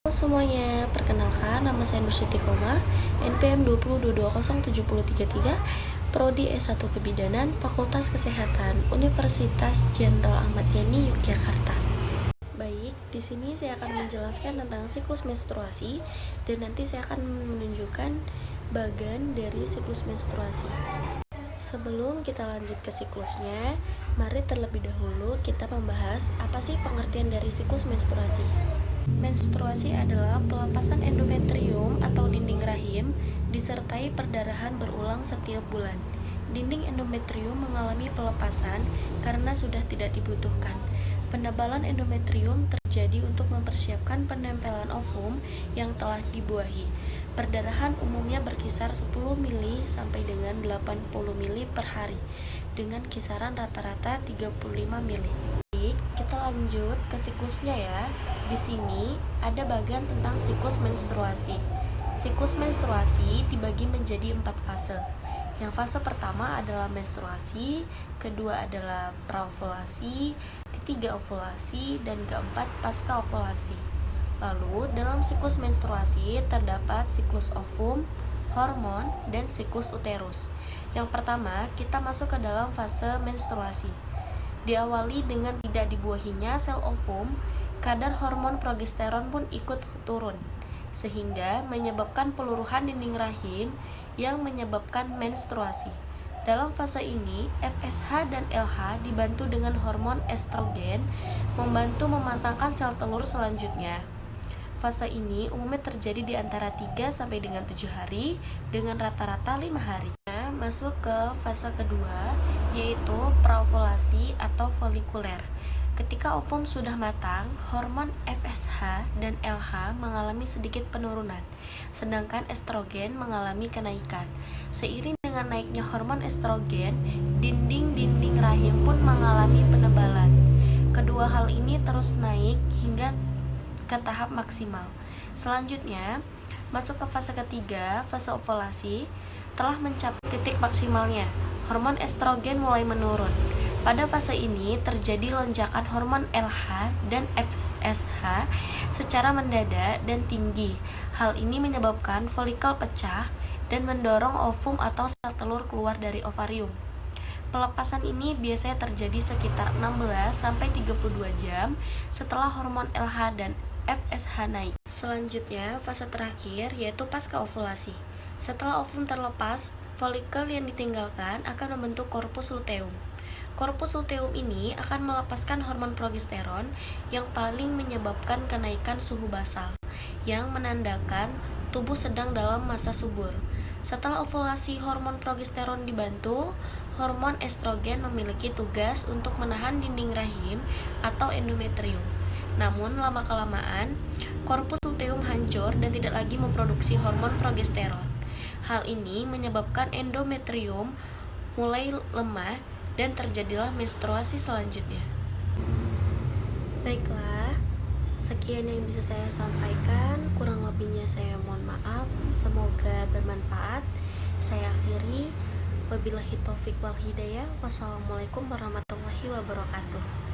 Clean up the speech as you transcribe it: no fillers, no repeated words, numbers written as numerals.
Halo semuanya, perkenalkan nama saya Nursiti Koma, NPM 20220733, Prodi S1 Kebidanan, Fakultas Kesehatan, Universitas Jenderal Ahmad Yani, Yogyakarta. Baik, di sini saya akan menjelaskan tentang siklus menstruasi dan nanti saya akan menunjukkan bagan dari siklus menstruasi. Sebelum kita lanjut ke siklusnya, mari terlebih dahulu kita membahas apa sih pengertian dari siklus menstruasi. Menstruasi adalah pelepasan endometrium atau dinding rahim disertai perdarahan berulang setiap bulan. Dinding endometrium mengalami pelepasan karena sudah tidak dibutuhkan. Penebalan endometrium terjadi untuk mempersiapkan penempelan ovum yang telah dibuahi. Perdarahan umumnya berkisar 10 mili sampai dengan 80 mili per hari dengan kisaran rata-rata 35 mili. Baik, kita lanjut ke siklusnya ya. Di sini ada bagian tentang siklus menstruasi. Siklus menstruasi dibagi menjadi 4 fase. Yang fase pertama adalah menstruasi, kedua adalah praovulasi, ketiga ovulasi, dan keempat pasca ovulasi. Lalu, dalam siklus menstruasi terdapat siklus ovum, hormon, dan siklus uterus. Yang pertama, kita masuk ke dalam fase menstruasi. Diawali dengan tidak dibuahinya sel ovum, kadar hormon progesteron pun ikut turun, sehingga menyebabkan peluruhan dinding rahim yang menyebabkan menstruasi. Dalam fase ini, FSH dan LH dibantu dengan hormon estrogen membantu mematangkan sel telur selanjutnya. Fase ini umumnya terjadi di antara 3 sampai dengan 7 hari dengan rata-rata 5 hari. Masuk ke fase kedua, yaitu praovulasi atau folikuler. Ketika ovum sudah matang, hormon FSH dan LH mengalami sedikit penurunan, sedangkan estrogen mengalami kenaikan. Seiring dengan naiknya hormon estrogen, dinding-dinding rahim pun mengalami penebalan. Kedua hal ini terus naik hingga ke tahap maksimal. Selanjutnya, masuk ke fase ketiga, fase ovulasi. Telah mencapai titik maksimalnya, hormon estrogen mulai menurun. Pada fase ini terjadi lonjakan hormon LH dan FSH secara mendadak dan tinggi. Hal ini menyebabkan folikel pecah dan mendorong ovum atau sel telur keluar dari ovarium. Pelepasan ini biasanya terjadi sekitar 16-32 jam setelah hormon LH dan FSH naik. Selanjutnya, fase terakhir yaitu pasca ovulasi. Setelah ovum terlepas, folikel yang ditinggalkan akan membentuk korpus luteum. Korpus luteum ini akan melepaskan hormon progesteron yang paling menyebabkan kenaikan suhu basal, yang menandakan tubuh sedang dalam masa subur. Setelah ovulasi hormon progesteron dibantu, hormon estrogen memiliki tugas untuk menahan dinding rahim atau endometrium. Namun, lama-kelamaan, korpus luteum hancur dan tidak lagi memproduksi hormon progesteron. Hal ini menyebabkan endometrium mulai lemah dan terjadilah menstruasi selanjutnya. Baiklah, sekian yang bisa saya sampaikan. Kurang lebihnya saya mohon maaf. Semoga bermanfaat. Saya akhiri. Wabillahi taufiq wal hidayah. Wassalamualaikum warahmatullahi wabarakatuh.